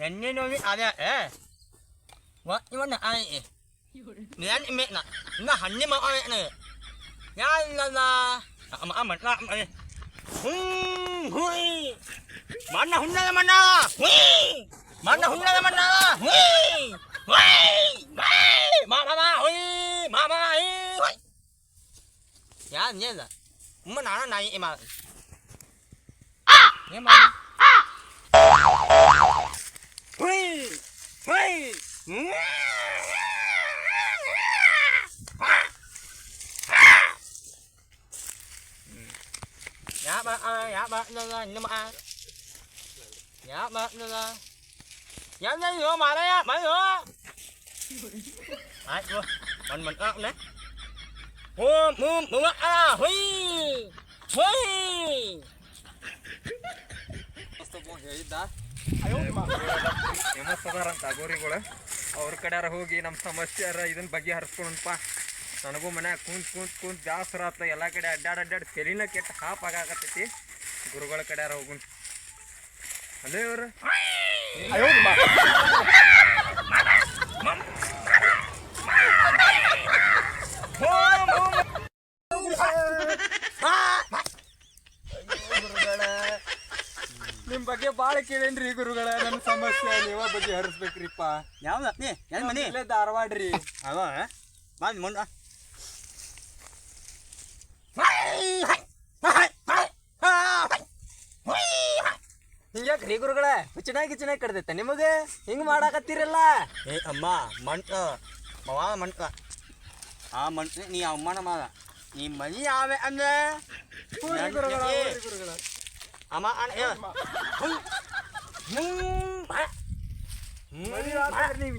ಎಣ್ಣೆ ನೋಡಿ ಅದೇ ಇವನ್ನ Mian ime na hanni ma ame ne. Ya la ama hui. Mana hunna mana. Hui. Mana hunna mana. Hui. Hui. Mama hui. Mama hui. Ya nhé là. Mà nào này em mà. Nhé mà. Hui. Hui. Dạ ba nhưng mà dạ ba dạ đây nữa mà đây á mấy nữa đấy mình ăn đấy mưa hui hui ಹೆಮ್ಮಸ್ತಾರಂತ ಗೋರಿಗಳು ಅವ್ರ ಕಡೆಯಾರ ಹೋಗಿ ನಮ್ಮ ಸಮಸ್ಯೆ ಇದನ್ನ ಬಗೆಹರಿಸ್ಕೊಳಪ್ಪ. ನನಗೂ ಮನ್ಯಾಗ ಕುಂತ್ ಜಾಸ್ರ ಆತ. ಎಲ್ಲ ಕಡೆ ಅಡ್ಡಾಡ್ ತೆಲಿನ ಕೆಟ್ಟ ಹಾಪ್ ಆಗಾಕತ್ತೈತಿ. ಗುರುಗಳ ಕಡೆಯಾರ ಹೋಗುನ್ ಅದೇ ಅವ್ರ ನಿಮ್ ಬಗ್ಗೆ ಬಾಳ ಕೇಳೇನ್ರಿ ಗುರುಗಳ. ನನ್ನ ಸಮಸ್ಯೆ ನೀವ ಬಗ್ಗೆ ಹರಿಸ್ಬೇಕ್ರಿಪ್ಪ. ಯಾವ್ದ ಏನ್ ಮನಿ ಇಲ್ಲೇ ಧಾರವಾಡ್ರಿ. ಅವ ಬಂದ್ ಮುಂದ ಹಿಂಗ್ಯಾಕ್ರಿ ಗುರುಗಳ? ಹುಚ್ಚನಾಗಿ ಕಡ್ದೈತೆ ನಿಮಗೆ ಹಿಂಗ್ ಮಾಡಾಕತ್ತೀರಲ್ಲ? ಏ ಅಮ್ಮ ಮಂಟ ಮವಾ ಮಂಟ ಆ ಮಂಟ ನೀ ಅಮ್ಮನ ಮಾಡ ನೀ ಮನಿ ಆವೆ ಅಂದ್ರೆ ಗುರುಗಳ ಅಮ್ಮ ನೀವ್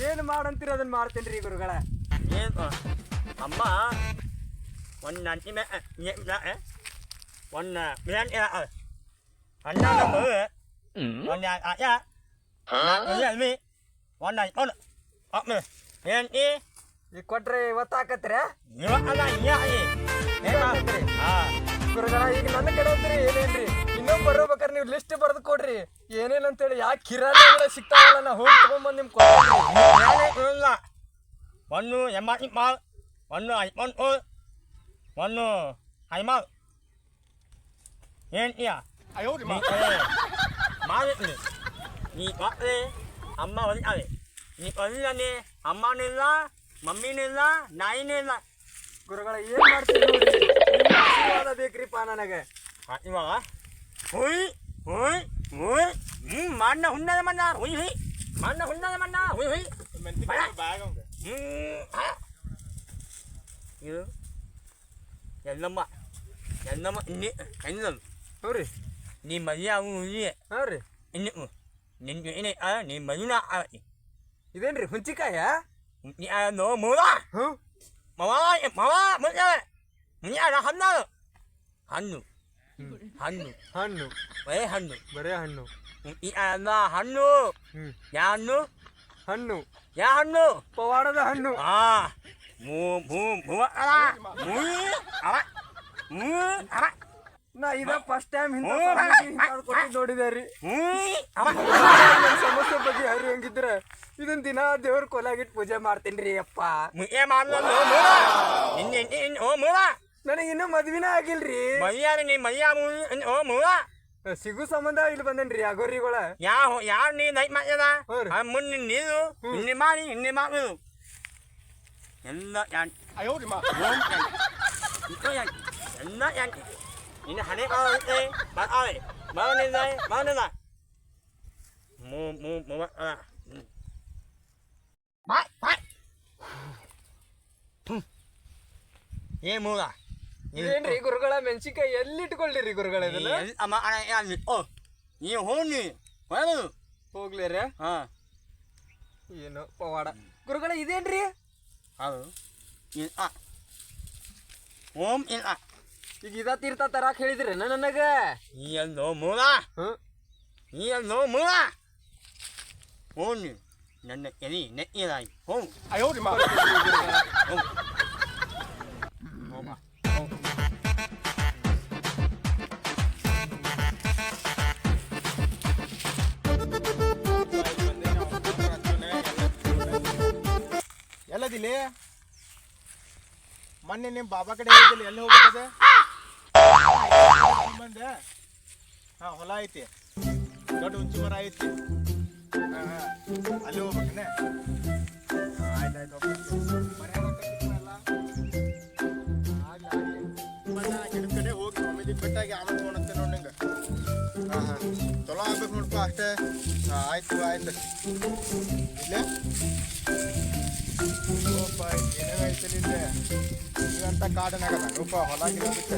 ಏನ್ ಮಾಡಂತೀರ ಅದನ್ನ ಮಾಡ್ತೇನ್ರಿ ಗುರುಗಳ. ಏನು ಅಮ್ಮ ಒಂದು ನಂಟಿ ಮೇ ಒಂದು ಮಿಲನ್ ಅಣ್ಣ ಒಂದು ಆಯ ಮಿ ಒಂದು ಒಂದು ಅಮ್ಮ ಏನು ಈಗ ಕೊಟ್ರೆ ಇವತ್ತು ಹಾಕತ್ರಿ ಇವತ್ತಲ್ಲ ಗುರುಗಳ. ಈಗ ನನ್ನ ಕಡೆ ಹೋಗ್ತೀರಿ ಏನೇನ್ರಿ? ಇನ್ನೊಬ್ಬ ಬರ್ಬೇಕಾರೆ ನೀವು ಲಿಸ್ಟ್ ಬರ್ದು ಕೊಡ್ರಿ ಏನೇನಂತೇಳಿ. ಯಾಕೆ ಕಿರಾಣಿ ಸಿಗ್ತಾವಲ್ಲ ನಾ ಹೋಗಿ ತಗೊಂಬಂದು ನಿಮ್ಗೆ ಇಲ್ಲ ಒಂದು ಎಂಬತ್ತು ಮಾಲ್ ಒಂದು ಐಫೋನ್ ಒಂದು ಐಮಾಲ್ ಏನು iya ಮಾಡಿದ್ನಿ ನೀ ಕೊಟ್ಟರೆ ಅಮ್ಮ ಹೊಲಿತಾರೆ. ನೀ ಹೊಲಿದಾನೆ ಅಮ್ಮನಿಲ್ಲ ಮಮ್ಮಿನಿಲ್ಲ ನಾಯಿನಿಲ್ಲ. ಗುರುಗಳ ಏನ್ ಮಾಡ್ತೀವಿ ನೋಡ್ರಿ, ಆಶೀರ್ವಾದ ಬೇಕ್ರಿಪ್ಪ ನನಗೆ. ಇವಾಗ ಹುಯ್ ಹುಯ್ ಹುಯ್ ಮಣ್ಣ ಹುಣ್ಣದ ಮಣ್ಣ ಹುಯ್ ಹುಯ್ ಮಣ್ಣ ಹುಣ್ಣದ ಮಣ್ಣ ಹುಯ್ ಹುಯ್ ಇದು ಎಲ್ಲಮ್ಮ ಇನ್ನಿ ಹೆಣ್ಣು ಹ್ಞೂ ನೀ ಮದುವೆ ಅವನು ಹಾಂ ರೀ. ಇನ್ನು ನಿನ್ಗೆ ಏನೇ ನೀ ಮದುವೆ ಇದೇನ್ರಿ ಹುಂಚಿಕಾಯ? ನೋ ಮೂಲ ಹ್ಞೂ ಮವ ಮುಂದೆ ಮುಂದೆ ಹಣ್ಣು ಹಣ್ಣು ಹಣ್ಣು ಹಣ್ಣು ಬರೇ ಹಣ್ಣು ಬರೇ ಹಣ್ಣು. ಹಣ್ಣು ಯಾ ಹಣ್ಣು ಹಣ್ಣು ಯಾ ಹಣ್ಣು ಪವಾಡದ ಹಣ್ಣು. ನಾ ಇದ ಫಸ್ಟ್ ಟೈಮ್ ನೋಡಿದೆ ರೀ. ಸಮಸ್ಯೆ ಬಗ್ಗೆ ಹರಿ ಹಂಗಿದ್ರೆ ಇದನ್ ದಿನ ದೇವ್ರ ಕೊಲಾಗಿಟ್ಟು ಪೂಜೆ ಮಾಡ್ತೇನ್ರಿ ಅಪ್ಪ. ನನಗೆ ಇನ್ನೂ ಮದ್ವಿನ ಆಗಿಲ್ರಿ. ಸಿಗು ಸಂಬಂಧ ಇಲ್ಲಿ ಬಂದೇನ್ರಿ ಅಗೋರಿಗಳ. ಯಾರು ನೀ ನೈಟ್ ಮಾಡ್ಯದ ಮುನ್ನ ನೀರು ಇನ್ನೆ ಮಾಡಿ ಇನ್ನೆ ಮಾಡುದು ಎಲ್ಲ ಎಲ್ಲ ಯಾಂಟಿ ಇನ್ನು ಹಣೆ ಕಾಲಕ್ಕೆ ಬಾಳೆ ಮಾವನಿಂದ ಮಾವನಿಂದ ಏ ಮೂಲ ಏನ್ರಿ ಗುರುಗಳ? ಮೆಣಸಿನ್ಕಾಯಿ ಎಲ್ಲಿ ಇಟ್ಕೊಳ್ರಿ ಗುರುಗಳ? ನೀವು ಹೋಗಿ ಹೋಗ್ಲೇರ? ಹಾ ಏನು ಪವಾಡ ಗುರುಗಳ ಇದೇನ್ರಿ? ಹೌದು ಇಲ್ಲ ಓಂ ಇಲ್ಲ. ಈಗ ಇದ ತೀರ್ಥ ತರಾಕ್ ಹೇಳಿದ್ರಿ ನನಗ? ಈ ಎಲ್ಲೋ ಮೂಲ ಈ ಎಲ್ಲೋ ಮೂಲ ಹೋಗಿ ನನ್ನ ಎಲಿ ನೆಕ್ಕಿದಾಗಿ ಹೋಗು ಇಲ್ಲಿ ಮೊನ್ನೆ ನಿಮ್ಮ ಬಾಬಾ ಕಡೆ ಹೋಗಿದ್ದಿಲ್ಲ, ಎಲ್ಲಿ ಹೋಗ್ಬೇಕದೆ? ಬಂದೆ. ಹಾಂ, ಹೊಲ ಐತಿ, ದೊಡ್ಡ ಹುಂಚಿ ಮರ ಐತಿ. ಹಾಂ ಹಾಂ, ಅಲ್ಲಿ ಹೋಗ್ಬೇಕನೆ. ಆಯ್ತಾಯ್ತು, ಗಿಡದ ಕಡೆ ಹೋಗಿ ಸ್ವಾಮೀಜಿ ಬೆಟ್ಟಾಗಿ ಆಮೇಲೆ ತೊಗೊಂಡಂತೆ ನೋಡಿ ನಿಂಗೆ. ಹಾಂ ಹಾಂ, ಚಲೋ ಆಗ್ಬೇಕು ನೋಡಪ್ಪ ಅಷ್ಟೇ. ಹಾಂ ಆಯ್ತು ಆಯ್ತು. ಇಲ್ಲೇ ಓಪ್ಪ, ಏನೇನು ಐತಲ್ಲ ಇಲ್ಲೇ ಈಗಂತ ಕಾಡನಾಗಲ್ಲ ರೂಪ ಹೊಲ ಗಿಡ ಬಿಟ್ಟೆ.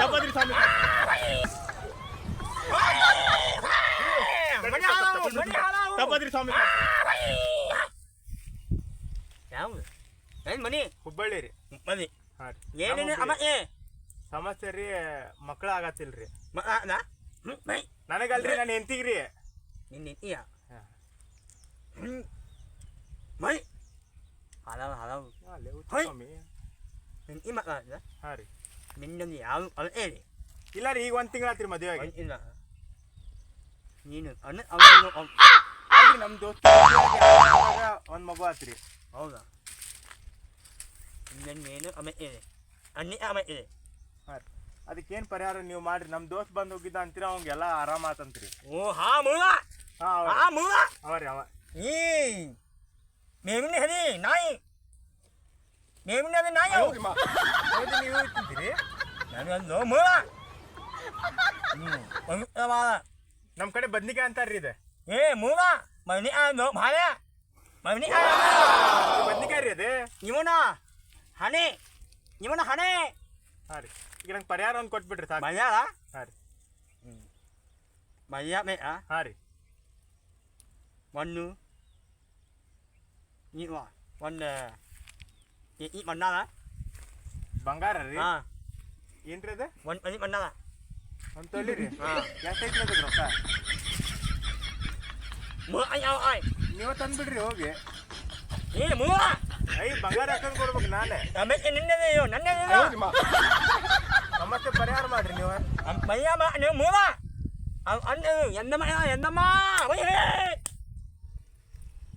ತಪ್ಪದ್ರಿ ಸ್ವಾಮಿ, ತಪ್ಪದ್ರಿ ಸ್ವಾಮಿ. ಯಾವ್ದು ಏನು ಮನಿ? ಹುಬ್ಬಳ್ಳಿ ರೀ. ಮನಿ ಹಾಂ ರೀ. ಏನೇನು ಅಮ್ಮ ಏ ಸಮಸ್ಯೆ ರೀ, ಮಕ್ಕಳು ಆಗತ್ತಿಲ್ರಿ. ಮೈ ನನಗಲ್ರಿ, ನಾನು ಹೆಂಡ್ತಿಗ್ರಿ. ನಿನ್ನ ಇಯ ಮೈ ಹಲವು ಹಲವು ಸ್ವಾಮಿ. ನಿನ್ನ ಈ ಮಕ್ಕಳ ಹಾಂ ರೀ. ನಿನ್ನೊಂದು ಯಾವ ಅಲ್ಲ ಹೇಳಿ ಇಲ್ಲ ರೀ, ಈಗ 1 ತಿಂಗಳು ಆತ್ರಿ ಮದುವೆ ಆಗಿ. ಇಲ್ಲ ನೀನು ಅನ್ನ ಅಲ್ರಿ, ನಮ್ಮ ದೋಸ್ತ ಒಂದು ಮಗು ಆತ್ರಿ. ಹೌದಾ? ಇನ್ನೇನು ಅಮ್ಮ ಇದೆ ಅನ್ನಿ ಅಮ್ಮ ಇದೆ. ಹಾಂ ರೀ. ಅದಕ್ಕೇನು ಪರಿಹಾರ ನೀವು ಮಾಡ್ರಿ? ನಮ್ಮ ದೋಸ್ತ್ ಬಂದು ಹೋಗಿದ್ದ ಅಂತೀರ, ಅವಂಗೆಲ್ಲ ಆರಾಮ ಆತಂತ್ರಿ. ಓ ಹಾ ಮೂಲ ಹಾಂ ಹಾ ಮೂಲ ಅವ ರೀ ಅವ. ಈ ಮೇವಿನ ಹರಿ ನಾಯಿ, ಮೇವಿನ ಹರಿ ನಾಯಿ ನೀವು ತಿಂತೀರಿ? ನನಗೊಂದು ಮೂಲ ಪವಿತ್ರವಾದ ನಮ್ಮ ಕಡೆ ಬದ್ನಿಕಾಯಿ ಅಂತಾರ್ರಿ ಇದು. ಏ ಮೂಲ ಮನಿ ಆಯ್ತು ಭಾಳ ಮನಿ ಬದ್ನಿಕಾಯಿ ರೀ ಅದೇ. ಇವನ ಹಣೆ ಇವನ ಹಣೆ. ಹಾಂ ರೀ. ಈಗ ನಂಗೆ ಪರಿಹಾರ ಒಂದು ಕೊಟ್ಬಿಟ್ರಿ ಸಾಕು. ಮರ್ಯಾದ ಹಾಂ ರೀ. ಮರ್ಯಾದೆ ಹಾಂ ರೀ. ಒಂದು ನೀವು ಒಂದು ಈ ಮಣ್ಣಾದ ಬಂಗಾರ ರೀ. ಹಾಂ ಏನ್ರಿ ಅದು? ಒಂದು ಮನಿ ಮಣ್ಣಾದ ಒಂದು ತೊಲಿ ರೀ. ಹಾಂ ಎಷ್ಟು ಐತಿ ಅದಕ್ಕೆ ರೊಕ್ಕ? ನೀವು ತಂದ್ಬಿಡ್ರಿ ಹೋಗಿ. ಏ ಮೂಲ ಬಂಗಾರ ಹಾಕೊಂಡು ಕೊಡ್ಬೇಕು ನಾನೇ. ಆಮೇಲೆ ನಿನ್ನೆ ನನ್ನೇ ಸಮಸ್ಯೆ ಪರಿಹಾರ ಮಾಡ್ರಿ ನೀವು. ಮಯ್ಯಮ್ಮ ನೀವು ಮೂಲ ಅಂದು ಎಂದಮ್ಮ ಎಂದಮ್ಮ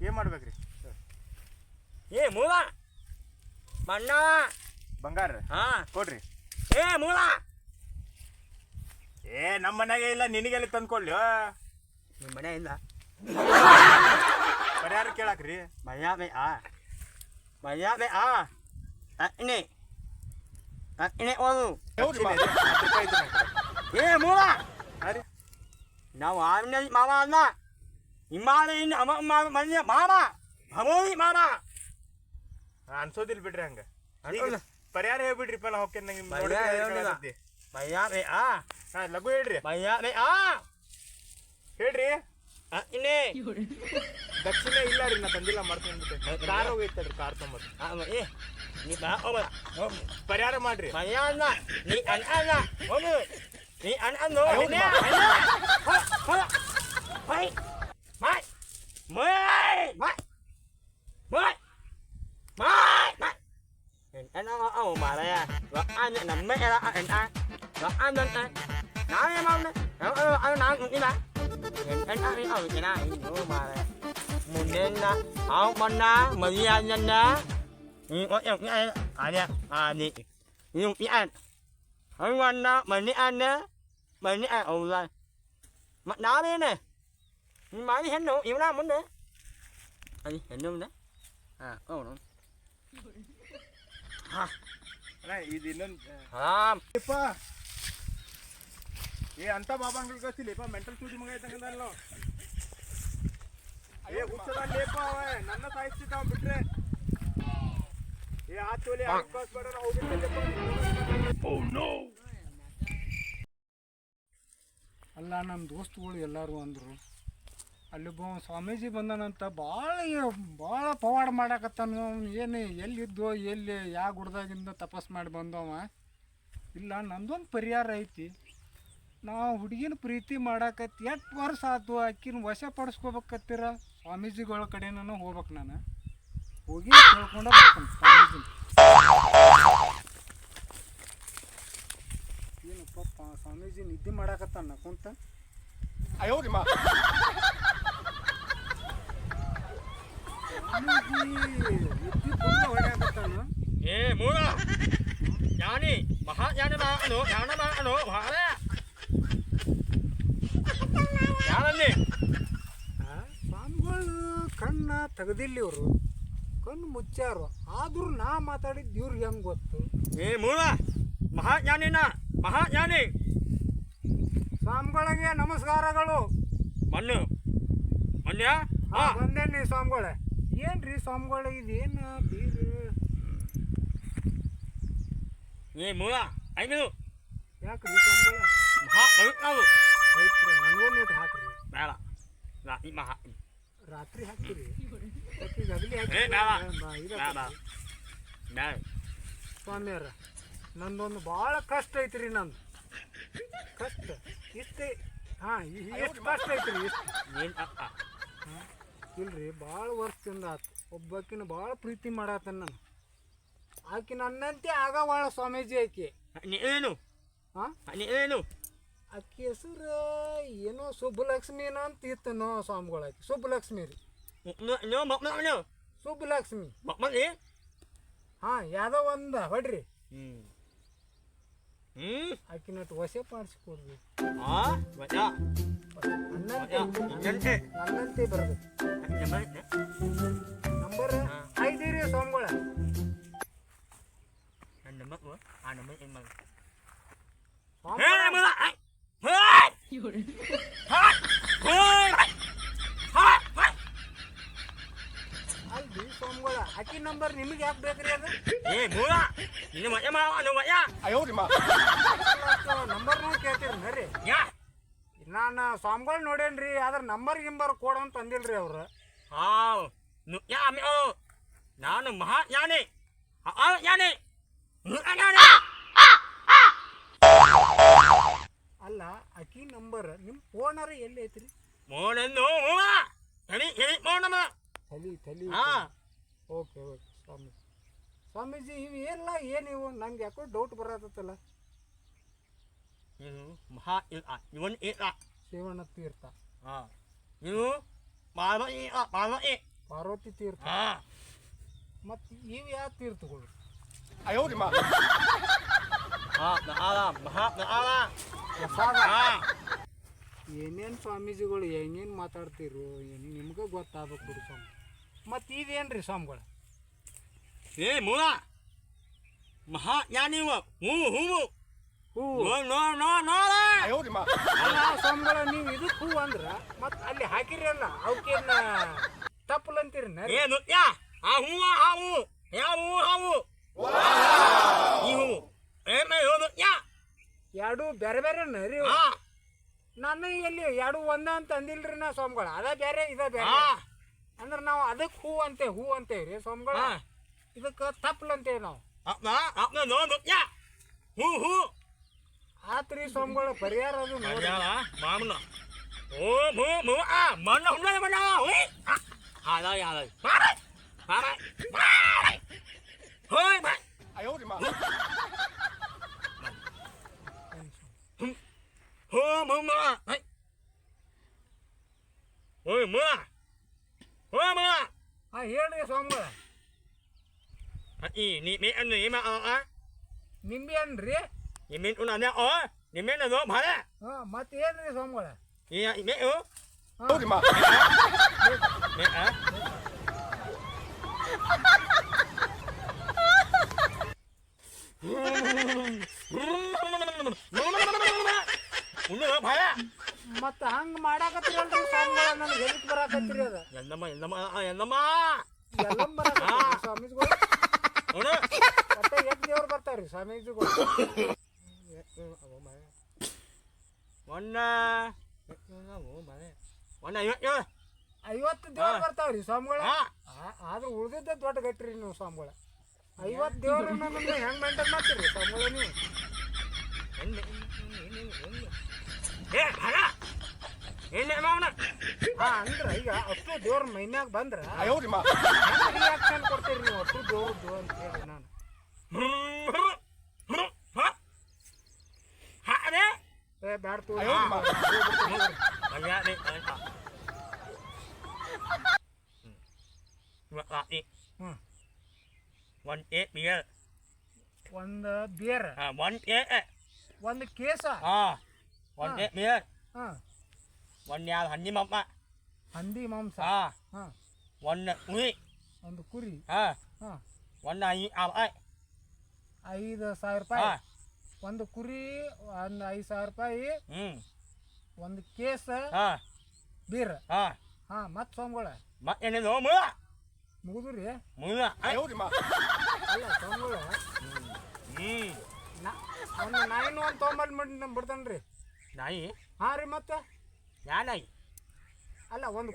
ಏನು ಮಾಡ್ಬೇಕ್ರಿ? ಏ ಮೂಲ ಮಣ್ಣ ಬಂಗಾರ ಹಾಂ ಕೊಡ್ರಿ. ಏ ಮೂಲ ಏ ನಮ್ಮ ಮನೆಗೆ ಇಲ್ಲ, ನಿನಗೆಲ್ಲಿ ತಂದ್ಕೊಡ್ಲಿ? ನಿಮ್ಮ ಮನೆಯಿಂದ ಪರಿಹಾರ ಕೇಳಾಕ್ರಿ. ಮರ್ಯಾದೆ ಮರ್ಯಾದೆ ಅಕ್ಕನೆ ಅಕ್ಕನೆ ಓದು. ಏ ಮೂಲ ಹಾಂ ರೀ. ನಾವು ಆಮೇಲೆ ಮಾಮ ಅಲ್ಲ ಹಿಮಾಲಯಿಂದ ಅಮ್ಮ ಮನೆ ಮಾಮ ಹಮೋದಿ ಮಾಮ ಅನ್ಸೋದಿಲ್ಲ ಬಿಡ್ರಿ ಹಂಗೆ. ಅನ್ಸೋಲ್ಲ. ಪರಿಹಾರ ಹೇಳ್ಬಿಡ್ರಿಪ್ಪ, ನಾ ಹೋಗ್ತೇನೆ. ನಂಗೆ ಮರ್ಯಾದೆ ಹಾಂ, ಲಘು ಹೇಳ್ರಿ. ಮರ್ಯಾದೆ ಹೇಳ್ರಿ. ಅಕ್ಕನೆ ದಕ್ಷಿಣ ಇಲ್ಲ ರೀ, ನಾ ತಂದಿಲ್ಲ, ಮಾಡ್ಕೊಂಡ್ಬಿಟ್ಟೆ. ಕಾರ್ ಹೋಗೈತಲ್ರಿ, ಕಾರ್ ತೊಂಬತ್ತು. ಏ ನೀ ಬಾ ಪರಿಹಾರ ಮಾಡ್ರಿ. ಮರ್ಯಾದ ನೀ ಅನ್ನ ಹೋಗು ನೀ ಅನ್ನ Maria, và anh nằm mấy ra anh ta, và anh lên đây, nói em không đấy, anh nói cũng đi mà, anh ta đi ở cái này, nhưng mà mình nên là học bên đó, mình đi ăn nhanh đó, nhưng có em cái anh đi, nhưng cái anh, ở bên đó mình đi ăn đó, mình đi ăn ồ rồi, mặt đó đi nè, nhưng mà đi hết đủ, yếu lắm muốn đấy, anh ห็นluôn đấy, ồ nó. ಇದು ಇನ್ನೊಂದು ಏ ಅಂತ ಬಾಬಾಂಗ್ಗಳು ಕಳಿಸ್ತಿಲ್ಲಪ್ಪ, mental ಸೂಜಿ ಮಗ ಐತಂಗಲ್ಲ. ಏ ಹುಚ್ಚದಲ್ಲೇಪ ಅವ ನನ್ನ ಸಾಯಿಸ್ತಿದ್ದ ಅವ ಬಿಟ್ರೆ. ಏ ಆ ತೋಲಿ ಕಳಿಸ್ಬೇಡ, ಅಲ್ಲ ನಮ್ಮ ದೋಸ್ತುಗಳು ಎಲ್ಲರೂ ಅಂದರು, ಅಲ್ಲಿಬ್ಬ ಸ್ವಾಮೀಜಿ ಬಂದನಂತ ಭಾಳ ಪವಾಡ ಮಾಡಾಕತ್ತಾನು. ಏನು ಎಲ್ಲಿದ್ದೋ ಎಲ್ಲಿ ಯಾವ ಗುಡ್ದಾಗಿಂದ ತಪಸ್ ಮಾಡಿ ಬಂದವ. ಇಲ್ಲ ನಂದೊಂದು ಪರಿಹಾರ ಐತಿ. ನಾವು ಹುಡುಗಿನ ಪ್ರೀತಿ ಮಾಡಾಕತ್ತಿ 8 ವರ್ಷ ಆಯ್ತು, ಆಕಿನ ವಶ ಪಡಿಸ್ಕೋಬೇಕತ್ತೀರ. ಸ್ವಾಮೀಜಿಗಳ ಕಡೆನೂ ಹೋಗ್ಬೇಕು, ನಾನು ಹೋಗಿ ಕೇಳ್ಕೊಂಡು ಬರ್ತೀನಿ ಸ್ವಾಮೀಜಿ. ಏನಪ್ಪ ಸ್ವಾಮೀಜಿ ನಿದ್ದೆ ಮಾಡಾಕತ್ತಾನ ಕುಂತ. 哎呦我的妈！ ಹೊಡ್ಯಾಕತ್ತಾನ ಏ ಮೂಲ ಜ್ಞಾನಿ ಮಹಾಜ್ಞಾನಿ ಮಾನು ಜ್ಞಾನ ಮಾನು ಭಾಳ ಯಾರಲ್ಲಿ ಸ್ವಾಮಿಗಳು ಕಣ್ಣ ತೆಗೆದಿಲ್ಲ ಇವರು ಕಣ್ಣು ಮುಚ್ಚಾರು ಆದ್ರೂ ನಾ ಮಾತಾಡಿದ್ದು ಇವ್ರಿಗೆ ಹೆಂಗೆ ಗೊತ್ತು ಏ ಮೂಲ ಮಹಾಜ್ಞಾನಿನ ಮಹಾಜ್ಞಾನಿ ಸ್ವಾಮಿಗಳಿಗೆ ನಮಸ್ಕಾರಗಳು ಮಣ್ಣು ಮನ್ಯ ಬಂದೇನಿ ಸ್ವಾಮಿಗಳೇ ಏನ್ರಿ ಸ್ವಾಮಿಗಳು ಇದೇನು ಬೀರು ಏ ಮೂಲ ಐದು ಯಾಕ್ರಿ ಸ್ವಾಮಿಗಳ ಮಹಾ ನಾವು ಐತ್ರಿ ನನಗೊಂದು ನೀಟ್ ಹಾಕ್ರಿ ಬೇಡ ನಾ ಈ ಮಹಾ ರಾತ್ರಿ ಹಾಕ್ತೀರಿ ಈಗ ಅಗಲಿ ಏ ಬೇಡ ಬೇಡ ಸ್ವಾಮಿಯರ ನಂದೊಂದು ಭಾಳ ಕಷ್ಟ ಐತ್ರಿ ನಂದು ಕಷ್ಟ ಇಷ್ಟೇ ಹಾಂ ಎಷ್ಟು ಕಷ್ಟ ಐತ್ರಿ ಇಷ್ಟು ಏನು ಅಪ್ಪ ಇಲ್ರಿ ಭಾಳ ವರ್ಷದಿಂದ ಆತು ಒಬ್ಬಾಕಿನ ಭಾಳ ಪ್ರೀತಿ ಮಾಡಾತನ ನಾನು ಆಕಿ ನನ್ನಂತೆ ಆಗವಾಳ ಸ್ವಾಮೀಜಿ ಆಕಿ ಏನು ಹಾಂ ಏನು ಆಕಿ ಹೆಸರು ಏನೋ ಸುಬ್ಬಲಕ್ಷ್ಮಿನೋ ಅಂತ ಇತ್ತನೋ ಸ್ವಾಮಿಗಳು ಆಕಿ ಸುಬ್ಬಲಕ್ಷ್ಮಿ ರೀ ಸುಬ್ಬಲಕ್ಷ್ಮಿ ಮಮ್ಮಿ ಹಾಂ ಯಾವುದೋ ಒಂದು ಹೊಡ್ರಿ ಹ್ಞೂ ಆಕಿನಟ್ಟು ವಶೆ ಮಾಡಿಸ್ಕೊಡ್ರಿ ಹಾಂ ಮಜಾ ನನ್ನಂತೆ ನನ್ನಂತೆ ಬರ್ಬೇಕು ನಂಬರ್ 5 ರೀ ಸ್ವಾಮಿಗಳ ನನ್ನ ಮಗು ಆ ನಂಬರ್ ಏನು ಮಗ ಅಲ್ರಿ ಸ್ವಾಮಿಗಳ ಆಕಿ ನಂಬರ್ ನಿಮಗೆ ಯಾಕೆ ಬೇಕ್ರಿ ಅದು ಏ ಮೂಲ ನಿನ್ನ ಮಜಾ ಮಾವ ಮಜಾ 哎呦我的妈！ ನಂಬರ್ನೂ ಕೇಳ್ತೀರಿ ನರಿ ಯಾ ನಾನು ಸ್ವಾಮಿಗಳು ನೋಡೇನ್ರಿ ಆದ್ರೆ ನಂಬರ್ ಗಿಂಬರ್ ಕೊಡು ಅಂತ ಅಂದಿಲ್ರಿ ಅವ್ರು ಹಾಂ ಯಾ ಅಮ್ಮಿ ನಾನು ಮಹಾಜ್ಞಾನಿ ಜ್ಞಾನಿ ಅಲ್ಲ ಆಕಿ ನಂಬರ್ ನಿಮ್ಮ ಫೋನರ ಎಲ್ಲಿ ಐತ್ರಿ ಮೋನೆಂದು ಮೂಲ ಹೇಳಿ ಹೇಳಿ ಮೋನಮ್ಮ ತಲಿ ಹಾಂ ಓಕೆ ಓಕೆ ಸ್ವಾಮೀಜಿ ಇವು ಎಲ್ಲ ಏನಿವು ನಂಗೆ ಯಾಕೋ ಡೌಟ್ ಬರತ್ತಲ್ಲ ಇದು ಮಹಾ ಇಲ್ಲ ಇವನ್ ಇಲ್ಲ ಶಿವನ ತೀರ್ಥ ಹಾಂ ಇದು ಪಾರ್ವತಿ ಪಾರ್ವತಿ ತೀರ್ಥ ಹಾಂ ಮತ್ತು ಇವು ಯಾವ ತೀರ್ಥಗಳು 哎呦我的妈！ ಪ್ರಸಾದ ಏನೇನು ಸ್ವಾಮೀಜಿಗಳು ಹೆಂಗೇನು ಮಾತಾಡ್ತೀರೋ ಏನು ನಿಮ್ಗೆ ಗೊತ್ತಾಗಬೇಕು ಬಿಡಿ ಸ್ವಾಮಿ ಮತ್ತು ಇದೇನು ರೀ ಸ್ವಾಮಿಗಳು ಏ ಮೂಲ ಮಹಾಜ್ಞಾನಿ ಹೂ ಹೂವು ಹೂ ನೋಡ 哎呦我的妈！ ಅಲ್ಲ ಸ್ವಾಮಿಗಳ ನೀವು ಇದಕ್ಕೆ ಹೂ ಅಂದ್ರೆ ಮತ್ತು ಅಲ್ಲಿ ಹಾಕಿರಲ್ಲ ಅವಕ್ಕೇನು ತಪ್ಪಲಂತೀರಿ ನರಿ ಏನು ಯಾ ಆ ಹೂವು ಹಾವು ಯಾವ ಹೂವು ಹಾವು ಈ ಹೂವು ಏಮೇ ಹೋದು ಯಾ ಎರಡು ಬೇರೆ ಬೇರೆ ನರಿ ಹಾಂ ನಾನು ಎಲ್ಲಿ ಎರಡು ಒಂದ ಅಂತ ಅಂದಿಲ್ರಿ ನಾ ಸ್ವಾಮಿಗಳು ಅದ ಬೇರೆ ಇದ ಬೇರೆ ಹಾಂ ಅಂದ್ರೆ ನಾವು ಅದಕ್ಕೆ ಹೂ ಅಂತೇವೆ ರೀ ಸ್ವಾಮಿಗಳು ಹಾಂ ಇದಕ್ಕೆ ತಪ್ಪಲಂತೇವೆ ನಾವು ಅಪ್ಪ ನೋಡು ಯಾ ಹೂ ಹೂ ಆತ್ರಿ ಸ್ವಾಮಿಗಳ ಪರಿಹಾರ ಅದು ನೋಡಿ ಮರ್ಯಾದ ಮಾಮನ ಓ ಭೂ ಭೂ ಮಣ್ಣ ಹುಣ್ಣ ಮಣ್ಣ ಹಾಲ ಹಾಲ ಹೋಯ್ ಬಾ 哎呦我的妈！ ಹೋ ಮಮ್ಮ ಓಯ್ ಮ ಹೋ ಮ ಹಾಂ ಹೇಳ್ರಿ ಸ್ವಾಮಿಗಳ ಈ ನೀ ಮೇ ಅನ್ನು ಏಮ ನಿಂಬೆ ಅನ್ರಿ ಈ ಮೇ ಉನ್ನ ನೆ ಓ ನೀ ಮೇ ನ ನೋ ಭಾಳ ಹಾಂ ಮತ್ತೆ ಏನ್ರಿ ಸ್ವಾಮಿಗಳ ಈ ಮೇ ಓ 哎呦我的妈！ ಮೇ ಉನ್ನ ಭಾಳ ಮತ್ತೆ ಹಂಗೆ ಮಾಡಾಕತ್ತೀರಲ್ರಿ ಸ್ವಾಮಿಗಳ ನನಗೆ ಎದಕ್ಕೆ ಬರಾಕತ್ತೀರಿ ಅದ ಎಲ್ಲಮ್ಮ ಎಲ್ಲ ಬರಾಕತ್ತೀರಿ ಸ್ವಾಮೀಜಿಗಳು ಅವನು ಒಟ್ಟು ಎಷ್ಟು ದೇವ್ರು ಬರ್ತಾವ್ರಿ ಸ್ವಾಮೀಜಿಗಳು ಒನ್ನ ಒನ್ನ ಇವತ್ತು 50 ದೇವ್ರು ಬರ್ತಾವ್ರಿ ಸ್ವಾಮಿಗಳ ಹಾಂ ಆದ್ರೆ ಉಳ್ದಿದ್ದ ದೊಡ್ಡ ಗಟ್ರಿ ನೀವು ಸ್ವಾಮಿಗಳ 50 ದೇವ್ರು ನಮ್ಮನ್ನ ಹೆಂಗೆ ಮೇಂಟೈನ್ ಮಾಡ್ತೀರಿ ಸ್ವಾಮಿಗಳ ನೀವು ಏ ಭಾಳ ಎಣ್ಣೆ ಮಾವನ ಹಾಂ ಅಂದ್ರೆ ಈಗ ಅಷ್ಟು ದೇವ್ರ ಮೈನ್ಯಾಗ ಬಂದ್ರೆ 哎呦我的妈！ ರಿಯಾಕ್ಷನ್ ಕೊಡ್ತೀರಿ ನೀವು ಅಷ್ಟು ದೇವ್ರದ್ದು ಅಂತ ಹೇಳಿ ನಾನು ಹಾಗೆ ಏ ಬ್ಯಾಡ ತೋ ಅಯ್ಯೋ, Mày đi lại ಹ್ಮ್. 1 8 beer ಒಂದು ಬೇರ್ 1 8 ಒಂದು ಕೇಸ 1 8 beer ಹಾಂ 1 ಯಾವ ಹಂದಿ ಮಮ್ಮ ಹಂದಿ ಮಾಂಸ ಹಾಂ 1 ಉಳಿ ಒಂದು ಕುರಿ 1 5 5,000 ರೂಪಾಯಿ ಒಂದು ಕುರಿ ಒಂದು 5,000 ರೂಪಾಯಿ ಒಂದು ಕೇಸ ಬೀರ್ ಹಾಂ ಮತ್ತೆ ಸ್ವಾಮಿಗಳ ಮತ್ತೇನಿಲ್ಲ ಮುಗಿದ್ರಿ ಮುಗಿದ ಅಲ್ಲ ಸ್ವಾಮಿಗಳ ಒಂದು ನಾಯಿನೂ ಒಂದು ತೊಗೊಂಬಂದು ಬಿಡ್ತಾನೆ ರೀ ನಾಯಿ ಹಾಂ ರೀ ಮತ್ತೆ ಯಾ ನಾಯಿ ಅಲ್ಲ ಒಂದು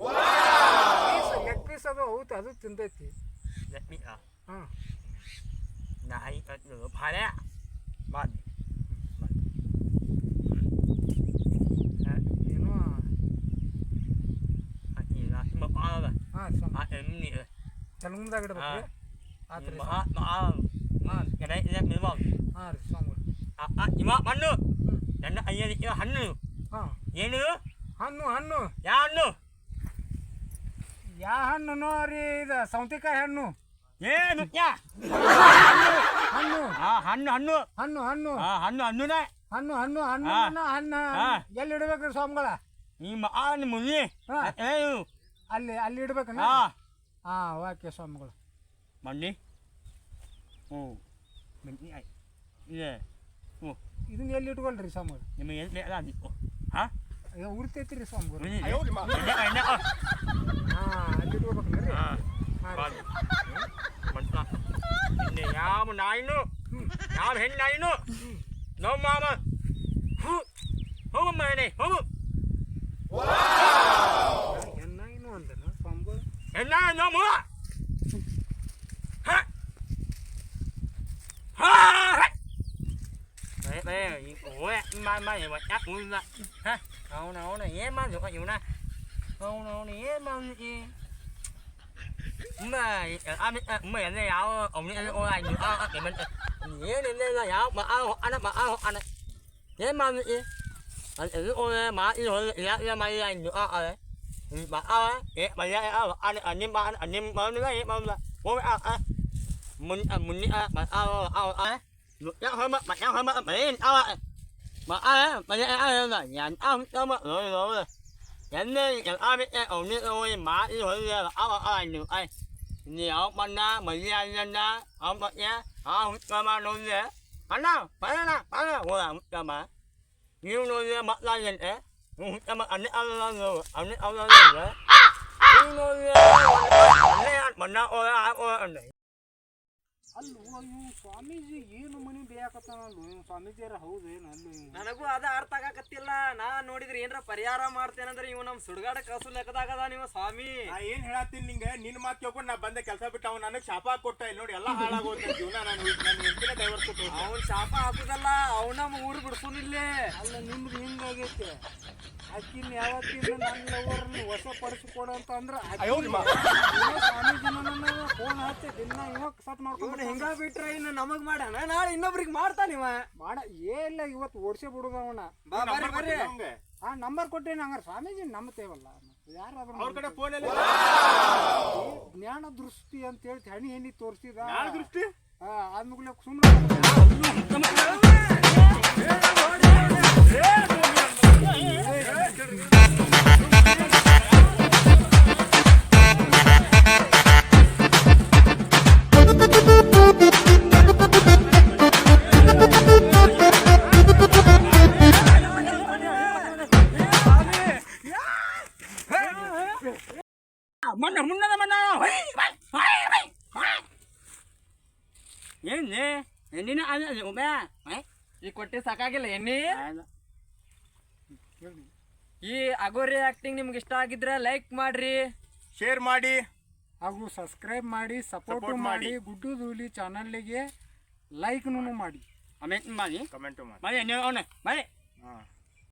ಲೆಗ್ ಪೀಸ್ ಅದು ಹೌದು ಅದು ತಿಂತೈತಿ ಹಾಂ ನಾಯಿ ಭಾಳ ಮಾಡಿ ಏನು ಹಾಂ ಸ್ವಾಮಿ ತೆಲುಗುದಾಗ ಇಡ್ಬೇಕು ಆತ್ರಿ ಹಾಂ ರೀ ಸ್ವಾಮಿಗಳು ಇವ ಮಣ್ಣು ನನ್ನ ಅಯ್ಯ ಹಣ್ಣು ಹಾಂ ಏನು ಹಣ್ಣು ಯಾವ ಹಣ್ಣು ಯಾವ ಹಣ್ಣು ರೀ ಇದು ಸೌತೆಕಾಯಿ ಹಣ್ಣು ಏನು ಹಣ್ಣು ಹಣ್ಣು ಹಣ್ಣು ಹಣ್ಣು ಹಣ್ಣು ಹಣ್ಣು ಹಣ್ಣುನೇ ಹಣ್ಣು ಹಣ್ಣು ಹಣ್ಣು ಹಣ್ಣು ಎಲ್ಲಿ ಇಡ್ಬೇಕ್ರಿ ಸ್ವಾಮಿಗಳ ನಿಮ್ಮ ಮುಗಿ ಏನು ಅಲ್ಲಿ ಇಡ್ಬೇಕಣ್ಣ ಹಾಂ ಓಕೆ ಸ್ವಾಮಿಗಳು ಮಣ್ಣಿ ಹ್ಞೂ ಇದೆ ಹ್ಞೂ ಇದನ್ನ ಎಲ್ಲಿ ಇಟ್ಕೊಳ್ರಿ ಸ್ವಾಮಿಗಳು ನಿಮಗೆ ಎಲ್ಲಿ ಬೇಡ ಹಾಂ ಉರಿತೈತಿ ರೀ ಸ್ವಾಮಿಗಳು ಹಾಂ ಅಲ್ಲಿ ಇಟ್ಕೋಬೇಕಣ್ಣ ರೀ ಯಾವ ನಾಯಿನು ಯಾವ ಹೆಣ್ಣು ನಾಯಿನು ನೋ ಮಾಮ ಹೋಗಮ್ಮ ಹೋಗು ಹೆಣ್ಣಾಯಿನು ಅಂದನ ಸ್ವಾಮಿಗಳು ಹೆಣ್ಣ ನೋ ಮೂ ಅವನು ಏನು ಮಾಡಿದ ಇವನ ಅವನು ಏನು ಮಾಡಿ ಎಲ್ಲ ಯಾವ ಏನಿಲ್ಲ ಯಾವ ಅಣ್ಣ ಏನು ಮಾಡಿ ಅದು ಮಾ ಇದು ಇಲ್ಲ ಮಾಡಿ nhiều bên đó mình lên đó không bật nhá không cho mà nuôi gì anh đâu phải nè qua làm cho mà nhiều nuôi mất lên nhìn ấy cho mà anh ăn lên rồi anh ăn lên rồi nhiều nuôi anh mình đâu ôi anh này ಅಲ್ಲೂ ಇವು ಸ್ವಾಮೀಜಿ ಏನು ಮನಿ ಬೇಕತ್ತಾನಲ್ಲು ಇವ್ ಸ್ವಾಮೀಜಿಯರ ಹೌದೇನು ಅಲ್ಲೂ ನನಗೂ ಅದ ಅರ್ಥ ಆಗಕತ್ತಿಲ್ಲ ನಾ ನೋಡಿದ್ರೆ ಏನ್ರ ಪರಿಹಾರ ಮಾಡ್ತೇನಂದ್ರೆ ಇವ್ ನಮ್ ಸುಡ್ಗಾಡ ಕಸು ಲೆಕ್ಕದಾಗದ ನೀವು ಸ್ವಾಮಿ ಏನ್ ಹೇಳತ್ತೀನಿ ನಿಂಗೆ ನಿನ್ ಮಾತು ಕೇಳ್ಕೊಂಡು ನಾ ಬಂದೆ ಕೆಲಸ ಬಿಟ್ಟು ಅವ್ನು ನನಗೆ ಶಾಪ ಕೊಟ್ಟ ಇಲ್ಲಿ ನೋಡಿ ಎಲ್ಲ ಹಾಳಾಗೋದ ಜೀವನ ನಾನು ಹೆಂಡತಿನ ಡೈವರ್ಸ್ ಕೊಟ್ಟು ಅವ್ನ್ ಶಾಪ ಹಾಕುದಲ್ಲ ಅವನ ಊರು ಬಿಡ್ಸುನಿಲ್ಲೇ ಅಲ್ಲ ನಿಮ್ದು ಹಿಂಗಾಗೈತೆ ಅಕ್ಕಿನ ಯಾವತ್ತಿನ ನನ್ನ ಲವರ್ನ ವಶಪಡಿಸಿಕೊಡು ಅಂತ ಅಂದ್ರೆ ಸ್ವಾಮೀಜಿನ ಫೋನ್ ಹಚ್ಚಿ ದಿನ ಇವಾಗ ಸತ್ ಮಾಡ್ಕೊಂಡು ಹಿಂಗ ಬಿಟ್ರ ಇನ್ನು ನಮಗ್ ಮಾಡ್ಯಾನ ನಾಳೆ ಇನ್ನೊಬ್ರಿಗೆ ಮಾಡ್ತಾನಿವ ಮಾಡ ಏನಿಲ್ಲ ಇವತ್ತು ಓಡಿಸೇ ಬಿಡುದ ಅವನ ಬರ್ರಿ ಆ ನಂಬರ್ ಕೊಟ್ಟೇನು ಹಂಗಾರೆ ಸ್ವಾಮೀಜಿ ನಂಬ್ತೇವಲ್ಲ ಯಾರಾದ್ರೂ ಅವ್ರ ಕಡೆ ಫೋನ್ ಜ್ಞಾನ ದೃಷ್ಟಿ ಅಂತ ಹೇಳಿ ಹಣಿ ಹೆಣ್ಣಿ ತೋರಿಸಿದ ದೃಷ್ಟಿ ಆದ್ಮೇಲೆ ಸುಮ್ಮನೆ ಎಣ್ಣಿನ ಈ ಕೊಟ್ಟಿ ಸಾಕಾಗಿಲ್ಲ ಎಣ್ಣಿ ಈ ಅಗೋರಿ ಆಕ್ಟಿಂಗ್ ನಿಮ್ಗೆ ಇಷ್ಟ ಆಗಿದ್ರೆ ಲೈಕ್ ಮಾಡ್ರಿ ಶೇರ್ ಮಾಡಿ ಹಾಗೂ ಸಬ್ಸ್ಕ್ರೈಬ್ ಮಾಡಿ ಸಪೋರ್ಟ್ ಮಾಡಿ ಗುಡ್ಡು ಧೂಲಿ ಚಾನಲ್ಗೆ ಲೈಕ್ನು ಮಾಡಿ ಕಮೆಂಟ್ ಮಾಡಿ ಕಮೆಂಟ್ ಮಾಡಿ ಮಾಡಿ ಅವನೇ ಮಾಡಿ ಹಾಂ